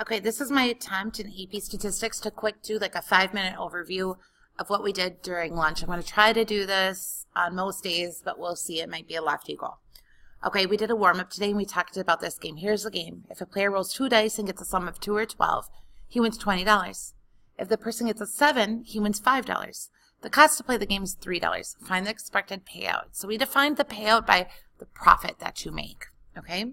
Okay, this is my attempt in AP Statistics to quick do like a 5-minute overview of what we did during lunch. I'm going to try to do this on most days, but we'll see. It might be a lefty goal. Okay, we did a warm-up today and we talked about this game. Here's the game. If a player rolls 2 dice and gets a sum of 2 or 12, he wins $20. If the person gets a 7, he wins $5. The cost to play the game is $3. Find the expected payout. So we defined the payout by the profit that you make. Okay?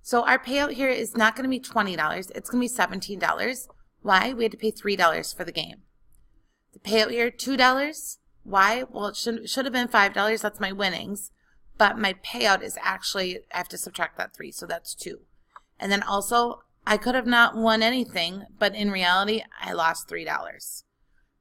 So our payout here is not going to be $20. It's going to be $17. Why? We had to pay $3 for the game. The payout here, $2. Why? Well, it should have been $5. That's my winnings. But my payout is actually, I have to subtract that 3, so that's 2. And then also, I could have not won anything, but in reality, I lost $3.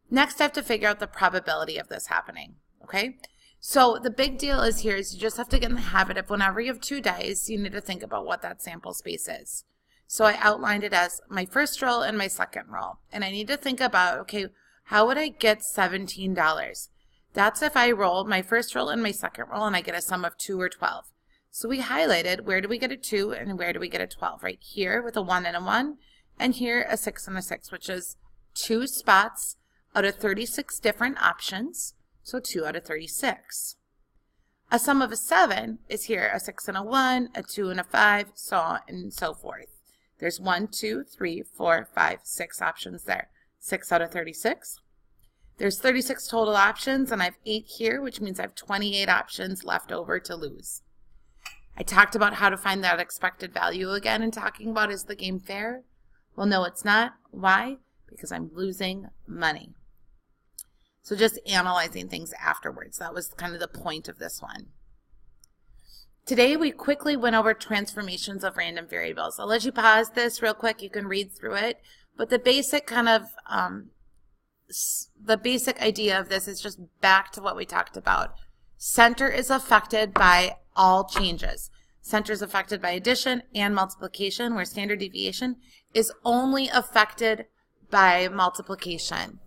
Next, I have to figure out the probability of this happening. Okay? So the big deal is here is you just have to get in the habit of whenever you have 2 dice, you need to think about what that sample space is. So I outlined it as my first roll and my second roll. And I need to think about, okay, how would I get $17? That's if I roll my first roll and my second roll and I get a sum of 2 or 12. So we highlighted where do we get a 2 and where do we get a 12? Right here with a 1 and a 1, and here a 6 and a 6, which is 2 spots out of 36 different options. So 2 out of 36. A sum of a 7 is here, a 6 and a 1, a 2 and a 5, so on and so forth. There's 1, 2, 3, 4, 5, 6 options there. 6 out of 36. There's 36 total options, and I have 8 here, which means I have 28 options left over to lose. I talked about how to find that expected value again and talking about is the game fair? Well, no, it's not. Why? Because I'm losing money. So just analyzing things afterwards. That was kind of the point of this one. Today we quickly went over transformations of random variables. I'll let you pause this real quick. You can read through it. But the basic kind of, the basic idea of this is just back to what we talked about. Center is affected by all changes. Center is affected by addition and multiplication, where standard deviation is only affected by multiplication.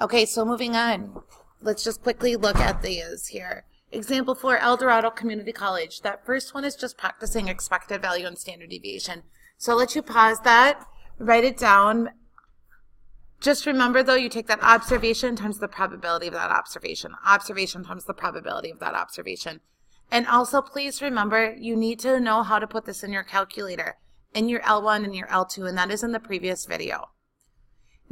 Okay, so moving on, let's just quickly look at these here. Example 4, El Dorado Community College. That first one is just practicing expected value and standard deviation. So I'll let you pause that, write it down. Just remember, though, you take that observation times the probability of that observation. Observation times the probability of that observation. And also, please remember, you need to know how to put this in your calculator, in your L1 and your L2, and that is in the previous video.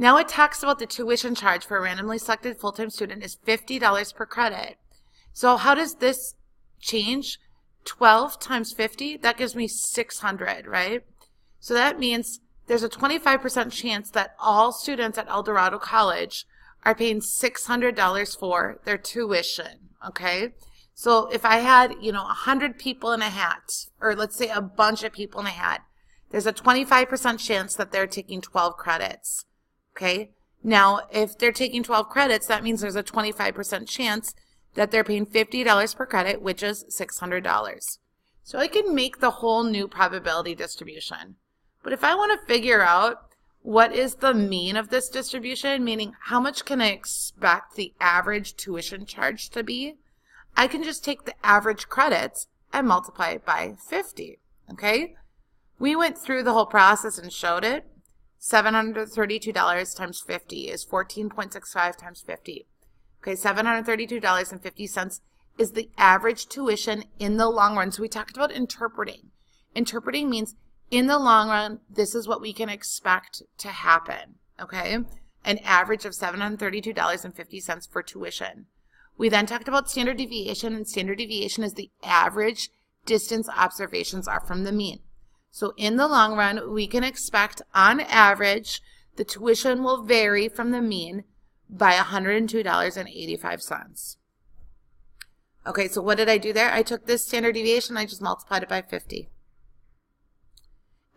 Now it talks about the tuition charge for a randomly selected full-time student is $50 per credit. So how does this change? 12 times 50, that gives me 600, right? So that means there's a 25% chance that all students at El Dorado College are paying $600 for their tuition, okay? So if I had, 100 people in a hat, or let's say a bunch of people in a hat, there's a 25% chance that they're taking 12 credits. Okay, now if they're taking 12 credits, that means there's a 25% chance that they're paying $50 per credit, which is $600. So I can make the whole new probability distribution. But if I want to figure out what is the mean of this distribution, meaning how much can I expect the average tuition charge to be, I can just take the average credits and multiply it by 50. Okay, we went through the whole process and showed it. $732 times 50 is 14.65 times 50. Okay, $732.50 is the average tuition in the long run. So we talked about interpreting. Interpreting means in the long run, this is what we can expect to happen. Okay, an average of $732.50 for tuition. We then talked about standard deviation, and standard deviation is the average distance observations are from the mean. So in the long run, we can expect, on average, the tuition will vary from the mean by $102.85. Okay, so what did I do there? I took this standard deviation, I just multiplied it by 50.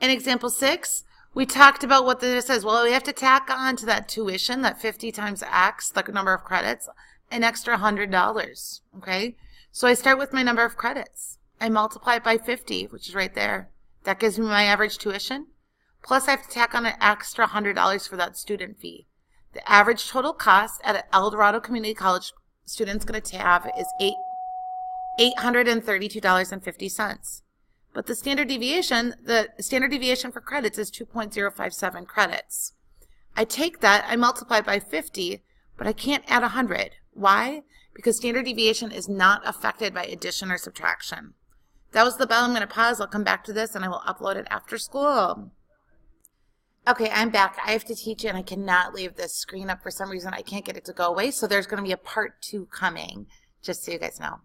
In example 6, we talked about what this is. Well, we have to tack on to that tuition, that 50 times X, the number of credits, an extra $100. Okay, so I start with my number of credits. I multiply it by 50, which is right there. That gives me my average tuition. Plus, I have to tack on an extra $100 for that student fee. The average total cost at an El Dorado Community College student's going to have is $832.50. But the standard deviation for credits is 2.057 credits. I take that, I multiply by 50, but I can't add 100. Why? Because standard deviation is not affected by addition or subtraction. That was the bell. I'm going to pause. I'll come back to this, and I will upload it after school. Okay, I'm back. I have to teach, and I cannot leave this screen up for some reason. I can't get it to go away, so there's going to be a part 2 coming, just so you guys know.